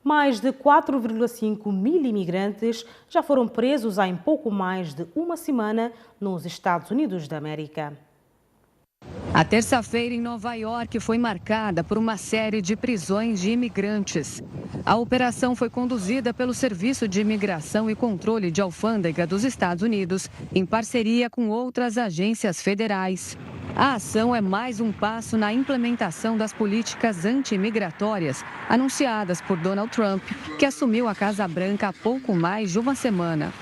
Mais de 4,5 mil imigrantes já foram presos em pouco mais de uma semana nos Estados Unidos da América. A terça-feira em Nova York foi marcada por uma série de prisões de imigrantes. A operação foi conduzida pelo Serviço de Imigração e Controle de Alfândega dos Estados Unidos, em parceria com outras agências federais. A ação é mais um passo na implementação das políticas anti-imigratórias anunciadas por Donald Trump, que assumiu a Casa Branca há pouco mais de uma semana.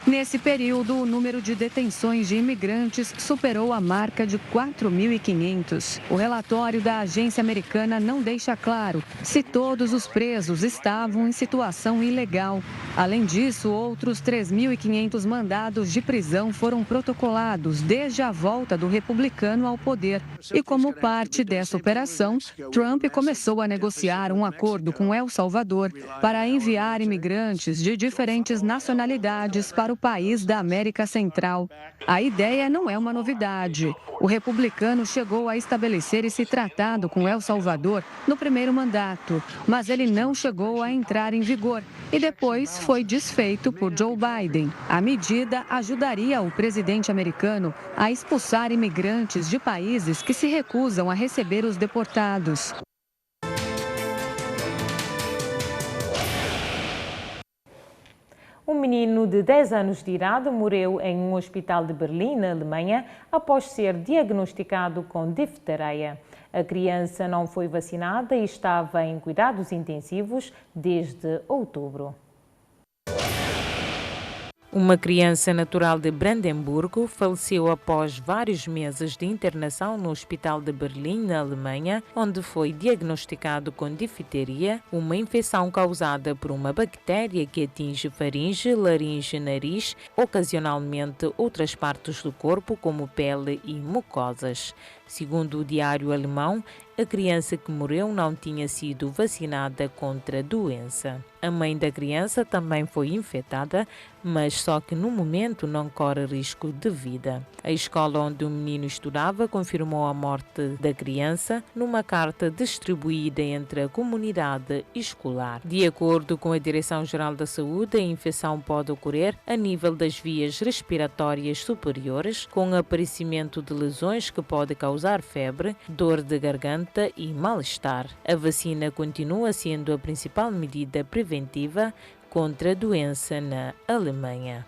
Nesse período, o número de detenções de imigrantes superou a marca de 4.500. O relatório da agência americana não deixa claro se todos os presos estavam em situação ilegal. Além disso, outros 3.500 mandados de prisão foram protocolados desde a volta do republicano ao poder. E como parte dessa operação, Trump começou a negociar um acordo com El Salvador para enviar imigrantes de diferentes nacionalidades para o país da América Central. A ideia não é uma novidade. O republicano chegou a estabelecer esse tratado com El Salvador no primeiro mandato, mas ele não chegou a entrar em vigor e depois foi desfeito por Joe Biden. A medida ajudaria o presidente americano a expulsar imigrantes de países que se recusam a receber os deportados. Um menino de 10 anos de idade morreu em um hospital de Berlim, na Alemanha, após ser diagnosticado com difteria. A criança não foi vacinada e estava em cuidados intensivos desde outubro. Uma criança natural de Brandemburgo faleceu após vários meses de internação no Hospital de Berlim, na Alemanha, onde foi diagnosticado com difteria, uma infecção causada por uma bactéria que atinge faringe, laringe e nariz, ocasionalmente outras partes do corpo, como pele e mucosas. Segundo o diário alemão, a criança que morreu não tinha sido vacinada contra a doença. A mãe da criança também foi infectada, mas só que no momento não corre risco de vida. A escola onde o menino estudava confirmou a morte da criança numa carta distribuída entre a comunidade escolar. De acordo com a Direção-Geral da Saúde, a infecção pode ocorrer a nível das vias respiratórias superiores, com aparecimento de lesões que pode causar febre, dor de garganta e mal-estar. A vacina continua sendo a principal medida preventiva contra a doença na Alemanha.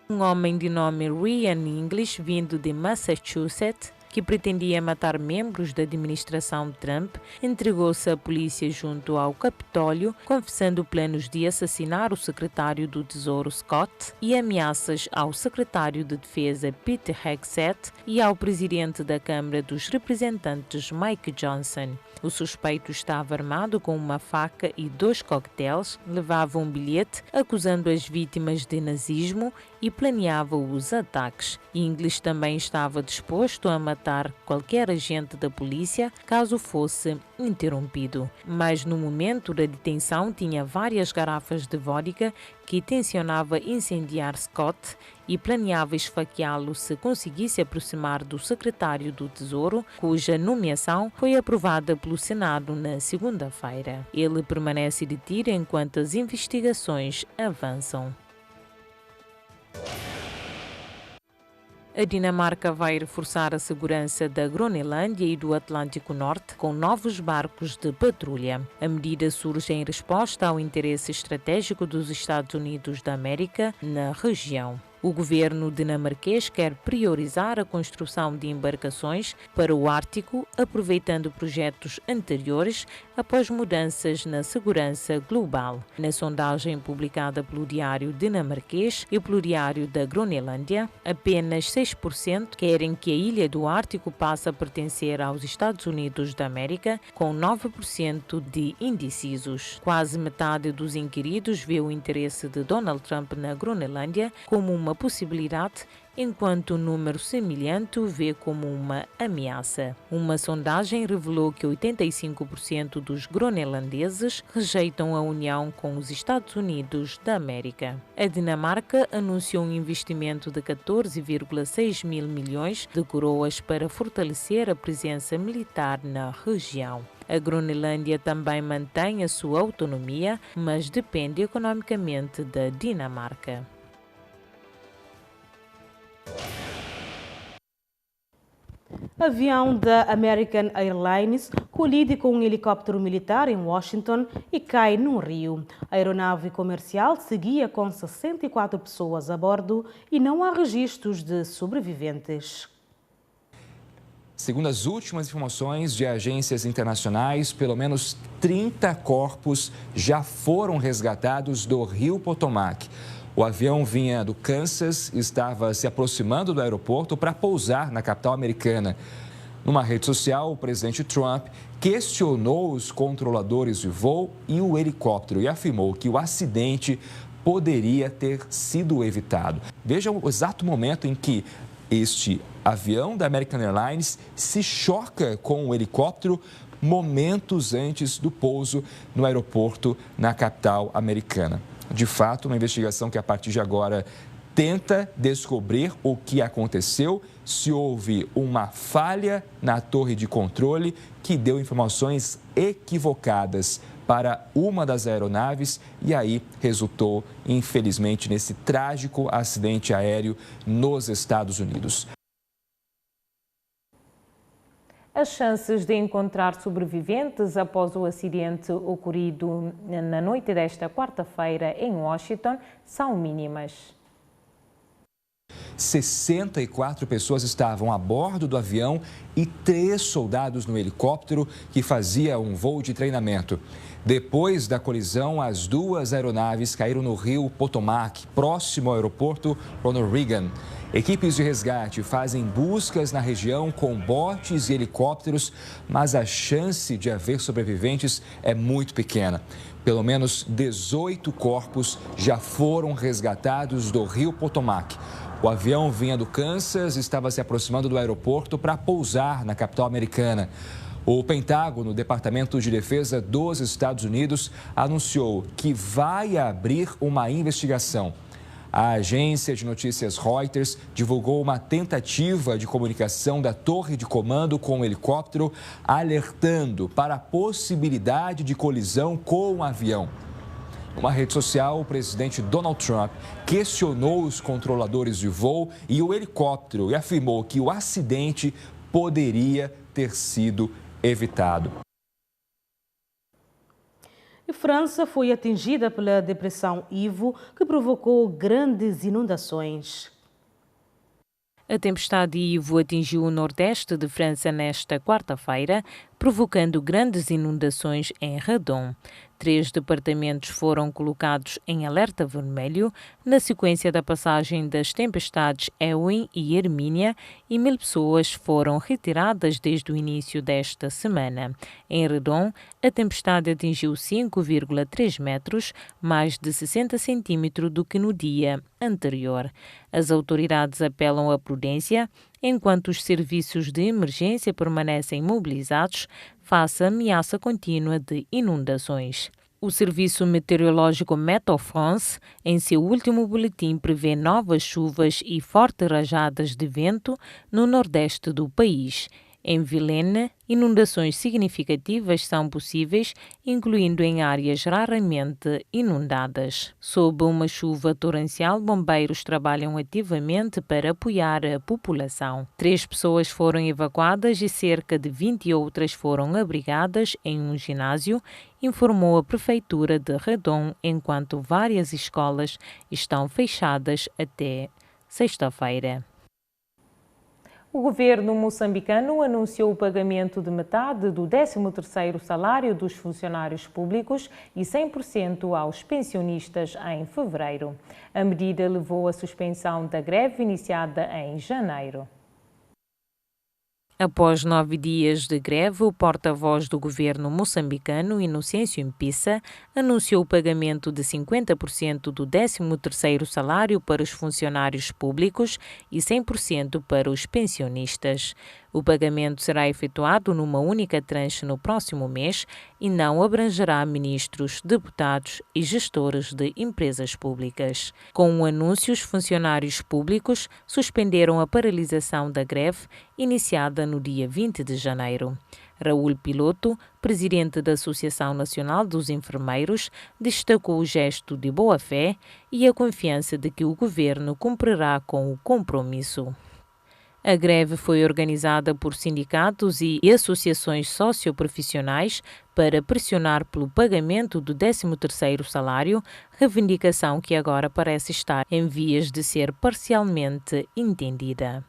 Um homem de nome Ryan English, vindo de Massachusetts, que pretendia matar membros da administração Trump, entregou-se à polícia junto ao Capitólio, confessando planos de assassinar o secretário do Tesouro Scott e ameaças ao secretário de Defesa Pete Hegseth e ao presidente da Câmara dos Representantes Mike Johnson. O suspeito estava armado com uma faca e 2 coquetéis, levava um bilhete acusando as vítimas de nazismo e planeava os ataques. English também estava disposto a matar qualquer agente da polícia caso fosse interrompido. Mas no momento da detenção tinha várias garrafas de vodka que tencionava incendiar Scott e planeava esfaqueá-lo se conseguisse aproximar do secretário do Tesouro, cuja nomeação foi aprovada pelo Senado na segunda-feira. Ele permanece detido enquanto as investigações avançam. A Dinamarca vai reforçar a segurança da Groenlândia e do Atlântico Norte com novos barcos de patrulha. A medida surge em resposta ao interesse estratégico dos Estados Unidos da América na região. O governo dinamarquês quer priorizar a construção de embarcações para o Ártico, aproveitando projetos anteriores após mudanças na segurança global. Na sondagem publicada pelo Diário Dinamarquês e pelo Diário da Groenlândia, apenas 6% querem que a ilha do Ártico passe a pertencer aos Estados Unidos da América, com 9% de indecisos. Quase metade dos inquiridos vê o interesse de Donald Trump na Groenlândia como uma possibilidade, enquanto o número semelhante o vê como uma ameaça. Uma sondagem revelou que 85% dos groenlandeses rejeitam a união com os Estados Unidos da América. A Dinamarca anunciou um investimento de 14,6 mil milhões de coroas para fortalecer a presença militar na região. A Groenlândia também mantém a sua autonomia, mas depende economicamente da Dinamarca. Avião da American Airlines colide com um helicóptero militar em Washington e cai num rio. A aeronave comercial seguia com 64 pessoas a bordo e não há registros de sobreviventes. Segundo as últimas informações de agências internacionais, pelo menos 30 corpos já foram resgatados do rio Potomac. O avião vinha do Kansas e estava se aproximando do aeroporto para pousar na capital americana. Numa rede social, o presidente Trump questionou os controladores de voo e o helicóptero e afirmou que o acidente poderia ter sido evitado. Veja o exato momento em que este avião da American Airlines se choca com o helicóptero momentos antes do pouso no aeroporto na capital americana. De fato, uma investigação que a partir de agora tenta descobrir o que aconteceu, se houve uma falha na torre de controle que deu informações equivocadas para uma das aeronaves e aí resultou, infelizmente, nesse trágico acidente aéreo nos Estados Unidos. As chances de encontrar sobreviventes após o acidente ocorrido na noite desta quarta-feira em Washington são mínimas. 64 pessoas estavam a bordo do avião e 3 soldados no helicóptero que fazia um voo de treinamento. Depois da colisão, as 2 aeronaves caíram no rio Potomac, próximo ao aeroporto Ronald Reagan. Equipes de resgate fazem buscas na região com botes e helicópteros, mas a chance de haver sobreviventes é muito pequena. Pelo menos 18 corpos já foram resgatados do rio Potomac. O avião vinha do Kansas e estava se aproximando do aeroporto para pousar na capital americana. O Pentágono, Departamento de Defesa dos Estados Unidos, anunciou que vai abrir uma investigação. A agência de notícias Reuters divulgou uma tentativa de comunicação da torre de comando com o helicóptero, alertando para a possibilidade de colisão com o avião. Numa rede social, o presidente Donald Trump questionou os controladores de voo e o helicóptero e afirmou que o acidente poderia ter sido evitado. A França foi atingida pela depressão Ivo, que provocou grandes inundações. A tempestade Ivo atingiu o nordeste de França nesta quarta-feira, provocando grandes inundações em Redon. 3 departamentos foram colocados em alerta vermelho na sequência da passagem das tempestades Eowyn e Hermínia e 1000 pessoas foram retiradas desde o início desta semana. Em Redon, a tempestade atingiu 5,3 metros, mais de 60 centímetros do que no dia anterior. As autoridades apelam à prudência, enquanto os serviços de emergência permanecem mobilizados face à ameaça contínua de inundações. O Serviço Meteorológico Météo France, em seu último boletim, prevê novas chuvas e fortes rajadas de vento no nordeste do país. Em Vilaine, inundações significativas são possíveis, incluindo em áreas raramente inundadas. Sob uma chuva torrencial, bombeiros trabalham ativamente para apoiar a população. 3 pessoas foram evacuadas e cerca de 20 outras foram abrigadas em um ginásio, informou a Prefeitura de Redon, enquanto várias escolas estão fechadas até sexta-feira. O governo moçambicano anunciou o pagamento de metade do 13º salário dos funcionários públicos e 100% aos pensionistas em fevereiro. A medida levou à suspensão da greve iniciada em janeiro. Após 9 dias de greve, o porta-voz do governo moçambicano, Inocêncio Mpisa, anunciou o pagamento de 50% do 13º salário para os funcionários públicos e 100% para os pensionistas. O pagamento será efetuado numa única tranche no próximo mês e não abrangerá ministros, deputados e gestores de empresas públicas. Com o anúncio, os funcionários públicos suspenderam a paralisação da greve iniciada no dia 20 de janeiro. Raul Piloto, presidente da Associação Nacional dos Enfermeiros, destacou o gesto de boa-fé e a confiança de que o governo cumprirá com o compromisso. A greve foi organizada por sindicatos e associações socioprofissionais para pressionar pelo pagamento do 13º salário, reivindicação que agora parece estar em vias de ser parcialmente entendida.